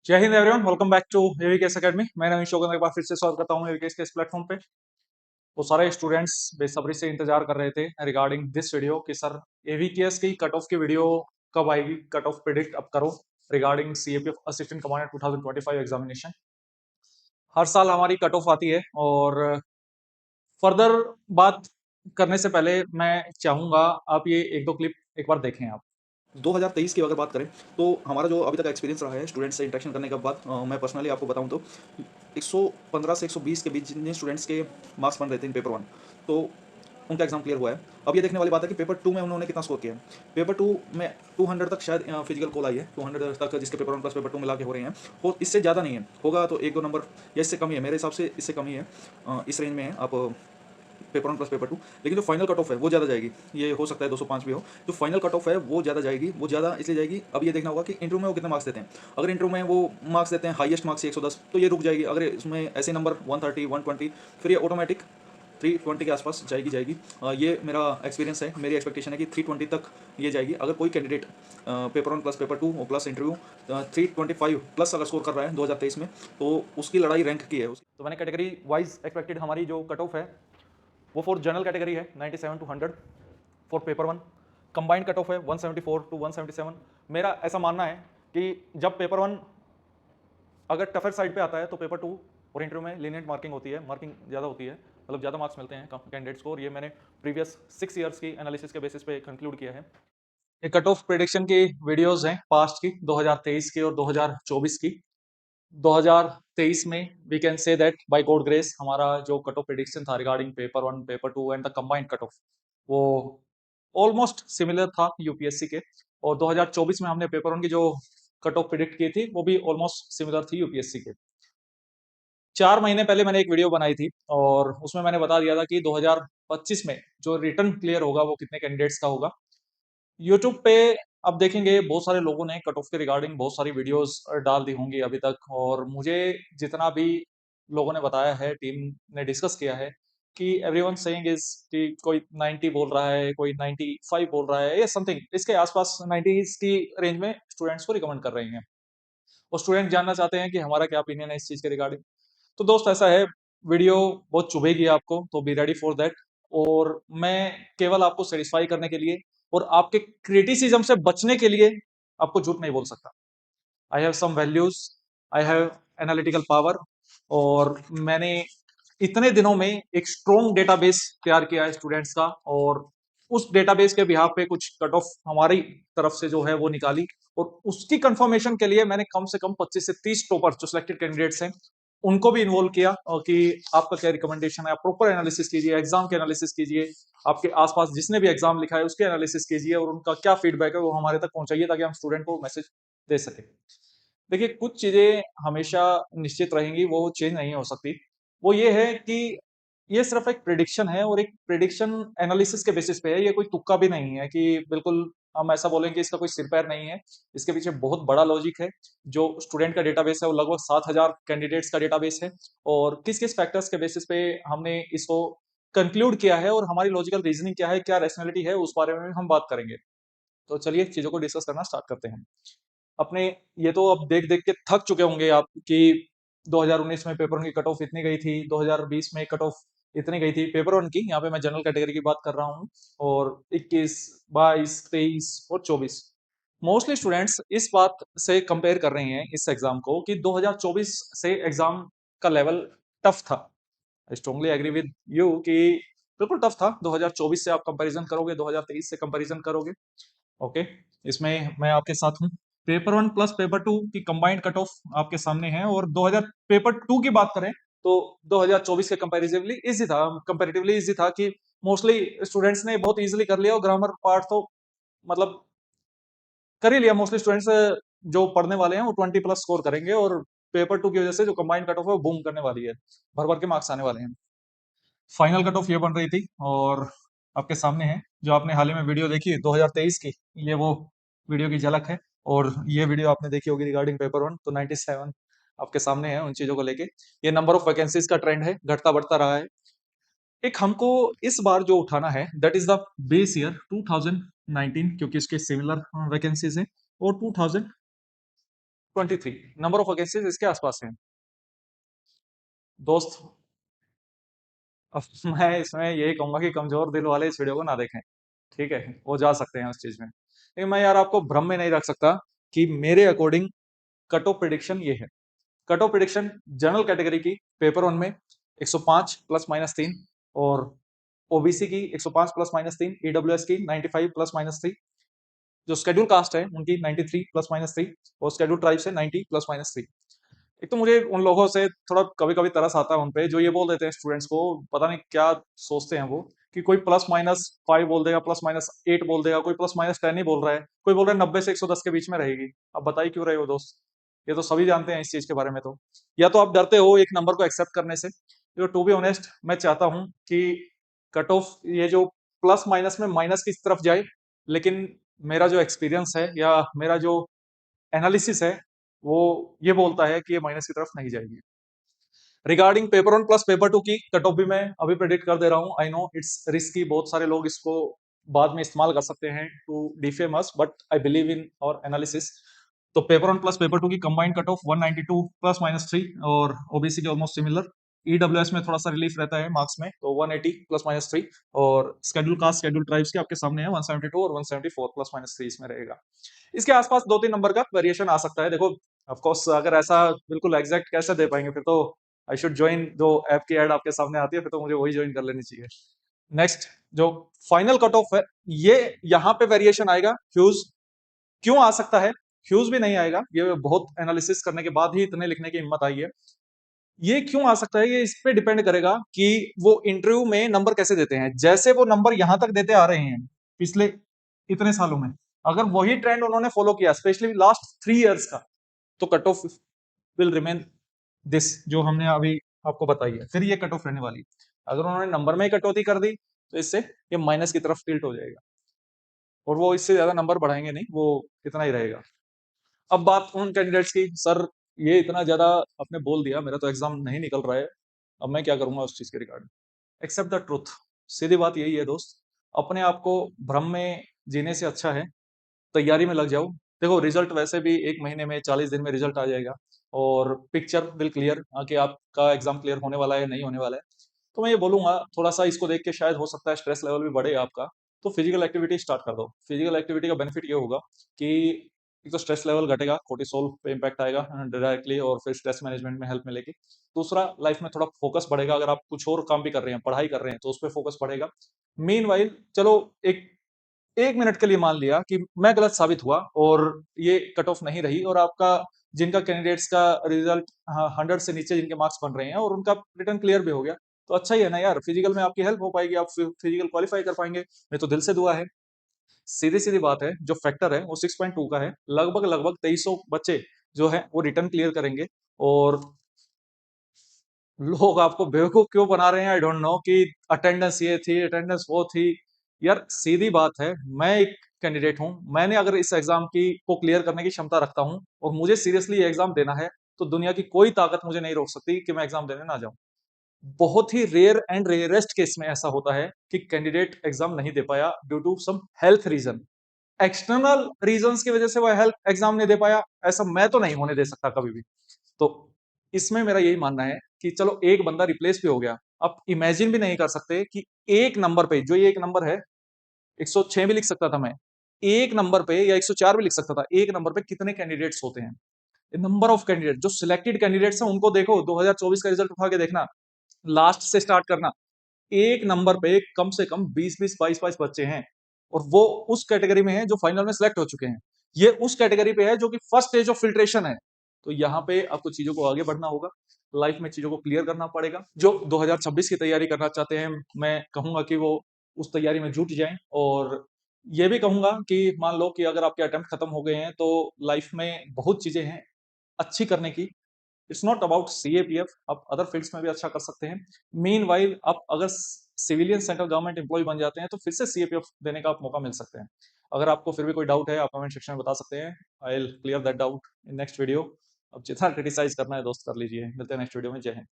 जय हिंद everyone, welcome back to AVKS Academy. मैं नवीन शोगन एक बार फिर से स्वागत करता हूं एवीकेएस के इस प्लेटफॉर्म पे। वो सारे स्टूडेंट्स बेसब्री से इंतजार कर रहे थे रिगार्डिंग दिस वीडियो कि सर एवीकेएस की कट ऑफ की वीडियो कब आएगी, कट ऑफ प्रिडिक्ट अब करो regarding CAPF assistant commandant 2025 examination. हर साल हमारी कट ऑफ आती है और फर्दर बात करने से पहले मैं चाहूंगा आप ये एक दो क्लिप एक बार देखें आप। 2023 की अगर बात करें तो हमारा जो अभी तक एक्सपीरियंस रहा है स्टूडेंट्स से इंटरेक्शन करने के बाद मैं पर्सनली आपको बताऊं तो 115 से 120 के बीच जितने स्टूडेंट्स के मार्क्स बन रहे थे इन पेपर वन, तो उनका एग्जाम क्लियर हुआ है। अब ये देखने वाली बात है कि पेपर टू में उन्होंने कितना स्कोर किया है। पेपर टू में 200 तक शायद फिजिकल कॉल आई है, 200 तक जिसके paper one plus paper to मिला के हो रहे हैं। और इससे ज़्यादा नहीं है, होगा तो एक दो नंबर या इससे कम ही है, मेरे हिसाब से इससे कम ही है। इस रेंज में है आप paper one plus paper to. लेकिन जो फाइनल कट ऑफ है वो ज़्यादा जाएगी, ये हो सकता है 205 भी हो। जो फाइनल कट ऑफ है वो ज़्यादा जाएगी, वो ज़्यादा इसलिए जाएगी, अब ये देखना होगा कि इंटरव्यू में वो कितने मार्क्स देते हैं। अगर इंटरव्यू में वो मार्क्स देते हैं हाईएस्ट मार्क्स 110, तो ये रुक जाएगी। अगर इसमें ऐसे नंबर 130 120, फिर ये ऑटोमेटिक 320 के आसपास जाएगी। ये मेरा एक्सपीरियंस है, मेरी एक्सपेक्टेशन है कि 320 तक ये जाएगी। अगर कोई candidate paper one plus paper to और प्लस इंटरव्यू 325 प्लस अगर स्कोर कर रहा है 2023 में, तो उसकी लड़ाई रैंक की है। तो मैंने कैटेगरी वाइज एक्सपेक्टेड हमारी जो कट ऑफ है वो फॉर जनरल कैटेगरी है 97 to 100। For paper one combined cut off है 174 टू 177। मेरा ऐसा मानना है कि जब पेपर वन अगर टफर साइड पे आता है तो पेपर टू और इंटरव्यू में लीनियंट मार्किंग होती है, मार्किंग ज़्यादा होती है, मतलब ज़्यादा मार्क्स मिलते हैं कैंडिडेट्स को। और ये मैंने प्रीवियस 6 ईयर्स की एनालिसिस के बेसिस पे कंक्लूड किया है। ये कट ऑफ प्रिडिक्शन की वीडियोस हैं पास्ट की, 2023 की और 2024 की। 2023 में we can say that by God grace हमारा जो कट ऑफ प्रिडिक्शन था regarding paper one paper two and the combined cut off, वो ऑलमोस्ट सिमिलर था यूपीएससी के। और 2024 में हमने पेपर वन की जो कट ऑफ प्रिडिक्ट की थी वो भी ऑलमोस्ट सिमिलर थी यूपीएससी के। 4 महीने पहले मैंने एक वीडियो बनाई थी और उसमें मैंने बता दिया था कि 2025 में जो रिटर्न क्लियर होगा वो कितने कैंडिडेट्स का होगा। यूट्यूब पे अब देखेंगे बहुत सारे लोगों ने कट ऑफ के रिगार्डिंग बहुत सारी वीडियोस डाल दी होंगी अभी तक, और मुझे जितना भी लोगों ने बताया है, टीम ने डिस्कस किया है कि एवरीवन सेइंग इज कि कोई 90 बोल रहा है, कोई 95 बोल रहा है या समथिंग इसके आसपास 90 की रेंज में स्टूडेंट्स को रिकमेंड कर रहे हैं। और स्टूडेंट जानना चाहते हैं कि हमारा क्या ओपिनियन है इस चीज के रिगार्डिंग। तो दोस्त ऐसा है, वीडियो बहुत चुभेगी आपको, तो बी रेडी फॉर दैट। और मैं केवल आपको सेटिस्फाई करने के लिए और आपके क्रिटिसिज्म से बचने के लिए आपको झूठ नहीं बोल सकता। I have some values, I have analytical power, और मैंने इतने दिनों में एक स्ट्रॉन्ग डेटाबेस तैयार किया है स्टूडेंट्स का, और उस डेटाबेस के बिहाफ पे कुछ कट ऑफ हमारी तरफ से जो है वो निकाली। और उसकी कंफर्मेशन के लिए मैंने कम से कम 25 से 30 टॉपर जो सिलेक्टेड कैंडिडेट्स हैं उनको भी इन्वॉल्व किया, और कि आपका क्या रिकमेंडेशन है, आप प्रॉपर एनालिसिस कीजिए, एग्जाम के एनालिसिस कीजिए, आपके आसपास जिसने भी एग्जाम लिखा है उसके एनालिसिस कीजिए, और उनका क्या फीडबैक है वो हमारे तक पहुंचाइए ताकि हम स्टूडेंट को मैसेज दे सके। देखिए, कुछ चीजें हमेशा निश्चित रहेंगी, वो चेंज नहीं हो सकती। वो ये है कि ये सिर्फ एक प्रिडिक्शन है, और एक प्रिडिक्शन एनालिसिस के बेसिस पे है, ये कोई तुक्का भी नहीं है कि बिल्कुल हम ऐसा बोलें कि इसका कोई सिर पैर नहीं है। इसके पीछे बहुत बड़ा लॉजिक है। जो स्टूडेंट का डेटाबेस है वो लगभग 7,000 कैंडिडेट्स का डेटाबेस है, और किस किस फैक्टर्स के बेसिस पे हमने इसको कंक्लूड किया है और हमारी लॉजिकल रीजनिंग क्या है, क्या रैशनैलिटी है, उस बारे में हम बात करेंगे। तो चलिए चीजों को डिस्कस करना स्टार्ट करते हैं अपने। ये तो अब देख देख के थक चुके होंगे आप कि 2019 में पेपर वन की कट ऑफ इतनी गई थी, 2020 में कट ऑफ इतनी गई थी पेपर वन की। यहाँ पे मैं जनरल कैटेगरी की बात कर रहा हूँ। और 21 22 23 और 24 मोस्टली स्टूडेंट्स इस बात से कंपेयर कर रहे हैं इस एग्जाम को कि 2024 से एग्जाम का लेवल टफ था। I strongly agree with you कि बिल्कुल टफ था। 2024 से आप कंपैरिजन करोगे, 2023 से कंपैरिजन करोगे, ओके, इसमें मैं आपके साथ हूँ। Paper one plus paper two की कंबाइंड कट ऑफ आपके सामने है, और 2000 पेपर टू की बात करें तो 2024 के कंपैरेटिवली इजी था कि मोस्टली स्टूडेंट्स ने बहुत इजीली कर लिया, और ग्रामर पार्ट तो मतलब कर ही लिया। मोस्टली स्टूडेंट्स जो पढ़ने वाले हैं वो 20 प्लस स्कोर करेंगे, और पेपर टू की वजह से जो कंबाइंड कट ऑफ है वो बूम करने वाली है, भर भर के मार्क्स आने वाले हैं। फाइनल कट ऑफ ये बन रही थी, और आपके सामने है जो आपने हाल ही में वीडियो देखी 2023 की, ये वो वीडियो की झलक है। और ये वीडियो आपने देखी होगी रिगार्डिंग पेपर वन, तो 97 आपके सामने है उन चीजों को लेके। ये नंबर ऑफ वैकेंसीज का ट्रेंड है, घटता बढ़ता रहा है। एक हमको इस बार जो उठाना है that is the base year 2019, क्योंकि इसके सिमिलर वैकेंसीज हैं, और 23 नंबर ऑफ वैकेंसीज इसके आसपास है दोस्त। अब मैं इसमें यही कहूंगा कि कमजोर दिल वाले इस वीडियो को ना देखें, ठीक है, वो जा सकते हैं उस चीज में, लेकिन मैं यार आपको भ्रम में नहीं रख सकता कि मेरे अकॉर्डिंग कट ऑफ प्रिडिक्शन ये है। Cut off prediction general category की पेपर वन में 105 प्लस माइनस 3, और ओबीसी की 105 प्लस माइनस 3, ईडब्ल्यूएस की 95 प्लस माइनस 3, जो शेड्यूल कास्ट है उनकी 93 प्लस माइनस 3, और शेड्यूल ट्राइब से 90 प्लस माइनस 3। एक तो मुझे उन लोगों से थोड़ा कभी कभी तरस आता है उन पे जो ये बोल देते हैं स्टूडेंट्स को, पता नहीं क्या सोचते हैं वो, कि कोई प्लस माइनस 5 बोल देगा, प्लस माइनस 8 बोल देगा, कोई प्लस माइनस 10 ही बोल रहा है, कोई बोल रहा है 90 से 110 के बीच में रहेगी। अब बताइए क्यों रहे हो दोस्त, ये तो सभी जानते हैं इस चीज के बारे में। तो या तो आप डरते हो एक नंबर को एक्सेप्ट करने से, तो टू बी ऑनेस्ट मैं चाहता हूं कि कट ऑफ ये जो प्लस माइनस में माइनस की तरफ जाए, लेकिन मेरा जो एक्सपीरियंस है या मेरा जो एनालिसिस है वो ये बोलता है कि ये माइनस की तरफ नहीं जाएगी। Regarding paper one plus paper two की कट ऑफ भी मैं अभी प्रेडिक्ट कर दे रहा हूँ। आई नो इट्स रिस्की, बहुत सारे लोग इसको बाद में इस्तेमाल कर सकते हैं to defame us, but I believe in our analysis. तो paper one plus paper two की combined cut off 192 plus minus 3, और ओबीसी के ऑलमोस्ट सिमिलर। ईडब्ल्यूएस में थोड़ा सा रिलीफ रहता है मार्क्स में, तो 180 प्लस माइनस 3, और शेड्यूल कास्ट शेड्यूल ट्राइब्स के आपके सामने है 172 और 174 प्लस माइनस 3 इसमें रहेगा। इसके आसपास 2-3 नंबर का वेरिएशन आ सकता है। देखो ऑफ कोर्स अगर ऐसा बिल्कुल एग्जैक्ट कैसे दे पाएंगे, फिर तो आई शुड ज्वाइन, जो ऐप की ऐड आपके सामने आती है फिर तो मुझे वही ज्वाइन कर लेनी चाहिए। नेक्स्ट जो फाइनल कट ऑफ है, ये यहाँ पे वेरिएशन आएगा ह्यूज। क्यों आ सकता है? ह्यूज भी नहीं आएगा, ये बहुत एनालिसिस करने के बाद ही इतने लिखने की हिम्मत आई है। ये क्यों आ सकता है, ये इस पे डिपेंड करेगा कि वो इंटरव्यू में नंबर कैसे देते हैं। जैसे वो नंबर यहां तक देते आ रहे हैं पिछले इतने सालों में, अगर वही ट्रेंड उन्होंने फॉलो किया स्पेशली लास्ट 3 इयर्स का, तो cut off will remain this जो हमने अभी आपको बताई है, फिर ये कट ऑफ रहने वाली। अगर उन्होंने नंबर में ही कटौती कर दी तो इससे ये माइनस की तरफ टिल्ट हो जाएगा, और वो इससे ज्यादा नंबर बढ़ाएंगे नहीं, वो इतना ही रहेगा। अब बात उन कैंडिडेट्स की, सर ये इतना ज्यादा आपने बोल दिया, मेरा तो एग्जाम नहीं निकल रहा है, अब मैं क्या करूंगा उस चीज के रिगार्डिंग। एक्सेप्ट द ट्रूथ, सीधी बात यही है दोस्त, अपने आप को भ्रम में जीने से अच्छा है तैयारी में लग जाओ। देखो रिजल्ट वैसे भी 1 महीने में 40 दिन में रिजल्ट आ जाएगा, और पिक्चर विल क्लियर कि आपका एग्जाम क्लियर होने वाला है नहीं होने वाला है। तो मैं ये बोलूंगा थोड़ा सा इसको देख के शायद हो सकता है स्ट्रेस लेवल भी बढ़े आपका, तो फिजिकल एक्टिविटी स्टार्ट कर दो। फिजिकल एक्टिविटी का बेनिफिट ये होगा कि एक तो स्ट्रेस लेवल घटेगा, कोर्टिसोल पे इम्पैक्ट आएगा डायरेक्टली, और फिर स्ट्रेस मैनेजमेंट में हेल्प मिलेगी। दूसरा लाइफ में थोड़ा फोकस बढ़ेगा, अगर आप कुछ और काम भी कर रहे हैं, पढ़ाई कर रहे हैं, तो उस पर फोकस बढ़ेगा। मीन वाइल चलो एक 1 मिनट के लिए मान लिया कि मैं गलत साबित हुआ और ये कट ऑफ नहीं रही, और आपका जिनका कैंडिडेट्स का रिजल्ट 100 से नीचे जिनके मार्क्स बन रहे हैं और उनका रिटर्न क्लियर भी हो गया, तो अच्छा ही है ना यार, फिजिकल में आपकी हेल्प हो पाएगी, आप फिजिकल क्वालिफाई कर पाएंगे। मैं तो दिल से दुआ है। सीधी सीधी बात है, जो फैक्टर है वो 6.2 का है, लगभग लगभग 2300 बच्चे जो है वो रिटर्न क्लियर करेंगे। और लोग आपको बेवकूफ क्यों बना रहे हैं आई डोंट नो, कि अटेंडेंस ये थी अटेंडेंस वो थी। यार सीधी बात है, मैं एक कैंडिडेट हूं, मैंने अगर इस एग्जाम की को क्लियर करने की क्षमता रखता हूं और मुझे सीरियसली ये एग्जाम देना है, तो दुनिया की कोई ताकत मुझे नहीं रोक सकती कि मैं एग्जाम देने ना जाऊं। बहुत ही रेयर एंड रेयरेस्ट केस में ऐसा होता है कि कैंडिडेट एग्जाम नहीं दे पाया due to some health reason, external reasons की वजह से वह हेल्थ एग्जाम नहीं दे पाया, ऐसा मैं तो नहीं होने दे सकता कभी भी। तो इसमें मेरा यही मानना है कि चलो एक बंदा रिप्लेस भी हो गया, आप इमेजिन भी नहीं कर सकते कि एक नंबर पे, जो ये एक नंबर है 106 भी लिख सकता था मैं, एक नंबर पे या 104 भी लिख सकता था, एक नंबर पे कितने कैंडिडेट्स होते हैं। नंबर ऑफ कैंडिडेट, जो सिलेक्टेड कैंडिडेट्स हैं उनको देखो, 2024 का रिजल्ट उठा के देखना, लास्ट से स्टार्ट करना, एक नंबर पे कम से कम 20-20 22-22 बच्चे हैं, और वो उस कैटेगरी में है जो फाइनल में सिलेक्ट हो चुके हैं। ये उस कैटेगरी पे है जो कि फर्स्ट स्टेज ऑफ फिल्ट्रेशन है। तो यहाँ पे आपको चीजों को आगे बढ़ना होगा, लाइफ में चीजों को क्लियर करना पड़ेगा। जो 2026 की तैयारी करना चाहते हैं, मैं कहूंगा कि वो उस तैयारी में जुट जाएं, और ये भी कहूंगा कि मान लो कि अगर आपके अटेम्प्ट खत्म हो गए हैं, तो लाइफ में बहुत चीजें हैं अच्छी करने की। इट्स नॉट अबाउट सीएपीएफ, आप अदर फील्ड्स में भी अच्छा कर सकते हैं। मीन वाइल आप अगर सिविलियन सेंट्रल गवर्नमेंट एम्प्लॉय बन जाते हैं, तो फिर से सीएपीएफ देने का आप मौका मिल सकते हैं। अगर आपको फिर भी कोई डाउट है, आप कमेंट सेक्शन में बता सकते हैं, I will clear that doubt in next video. अब जितना क्रिटिसाइज करना है दोस्त कर लीजिए, मिलते हैं नेक्स्ट वीडियो में। जय हिंद।